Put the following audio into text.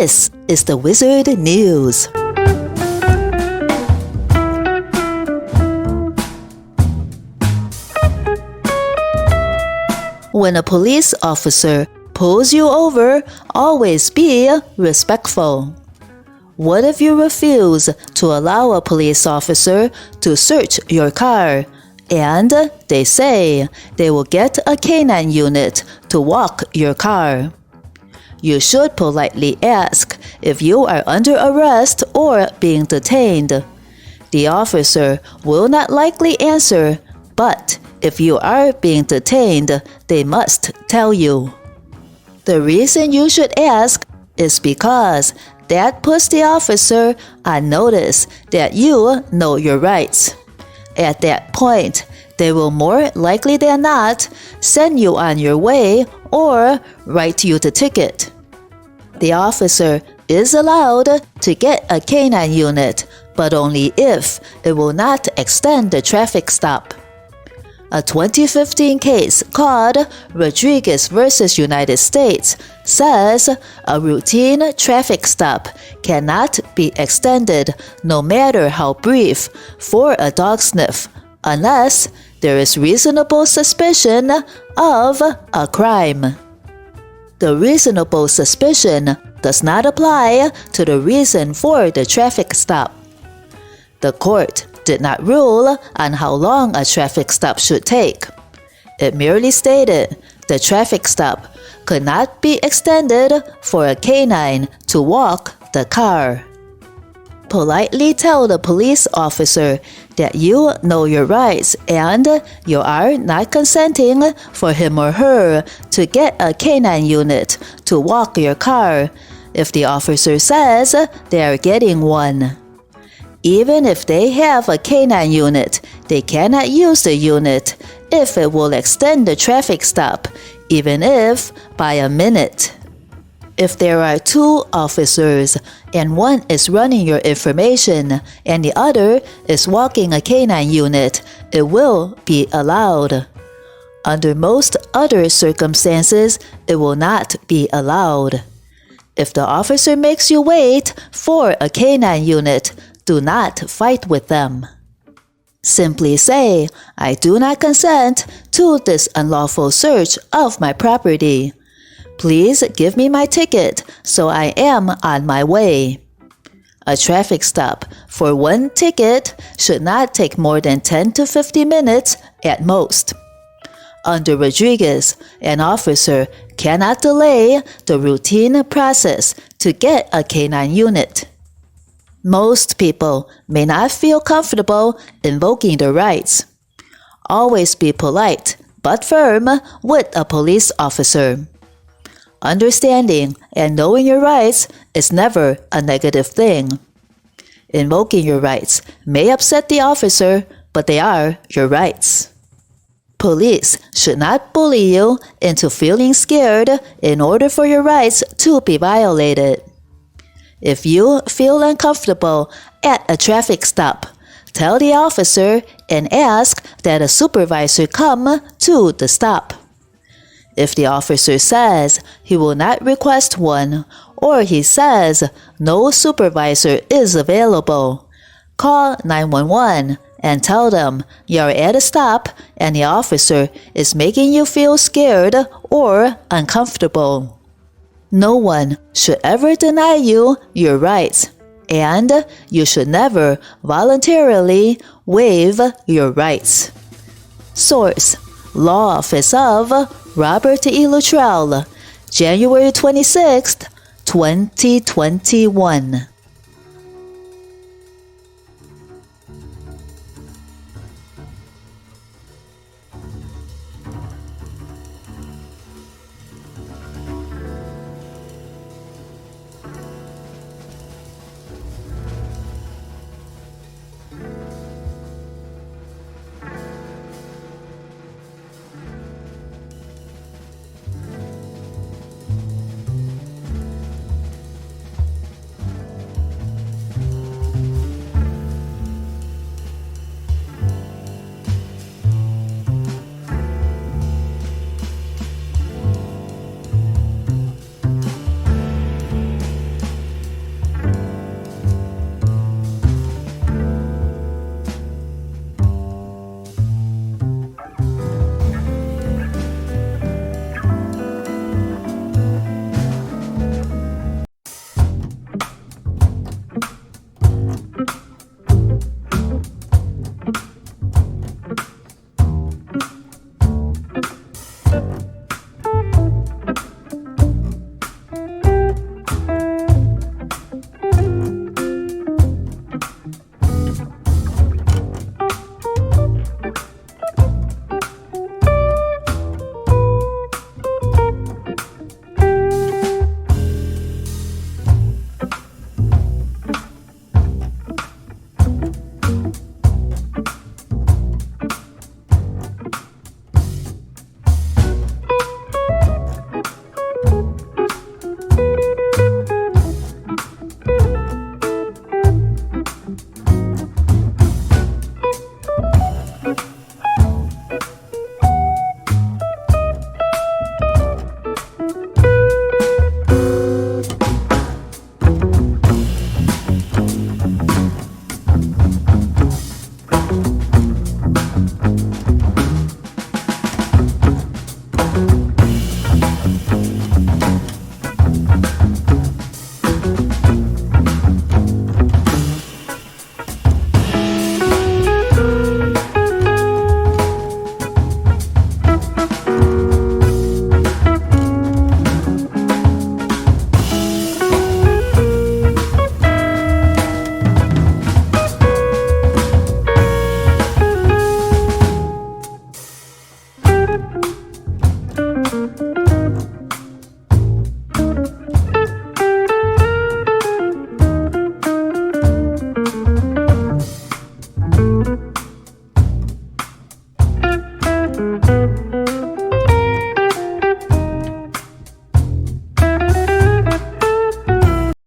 This is the Wizard News. When a police officer pulls you over, always be respectful. What if you refuse to allow a police officer to search your car, and they say they will get a K-9 unit to walk your car? You should politely ask if you are under arrest or being detained. The officer will not likely answer, but if you are being detained, they must tell you. The reason you should ask is because that puts the officer on notice that you know your rights. At that point, they will more likely than not send you on your way or write you the ticket. The officer is allowed to get a K-9 unit, but only if it will not extend the traffic stop. A 2015 case called Rodriguez versus United States says a routine traffic stop cannot be extended, no matter how brief, for a dog sniff, unless there is reasonable suspicion of a crime. The reasonable suspicion does not apply to the reason for the traffic stop. The court did not rule on how long a traffic stop should take. It merely stated the traffic stop could not be extended for a K-9 to walk the car. Politely tell the police officer that you know your rights and you are not consenting for him or her to get a K-9 unit to walk your car if the officer says they are getting one. Even if they have a K-9 unit, they cannot use the unit if it will extend the traffic stop, even if by a minute. If there are two officers and one is running your information and the other is walking a K-9 unit, it will be allowed. Under most other circumstances, it will not be allowed. If the officer makes you wait for a K-9 unit, do not fight with them. Simply say, I do not consent to this unlawful search of my property. Please give me my ticket so I am on my way. A traffic stop for one ticket should not take more than 10 to 50 minutes at most. Under Rodriguez, an officer cannot delay the routine process to get a K-9 unit. Most people may not feel comfortable invoking their rights. Always be polite but firm with a police officer. Understanding and knowing your rights is never a negative thing. Invoking your rights may upset the officer, but they are your rights. Police should not bully you into feeling scared in order for your rights to be violated. If you feel uncomfortable at a traffic stop, tell the officer and ask that a supervisor come to the stop. If the officer says he will not request one, or he says no supervisor is available, call 911 and tell them you're at a stop and the officer is making you feel scared or uncomfortable. No one should ever deny you your rights, and you should never voluntarily waive your rights. Source: Law Office of Robert E. Luttrell, January 26, 2021.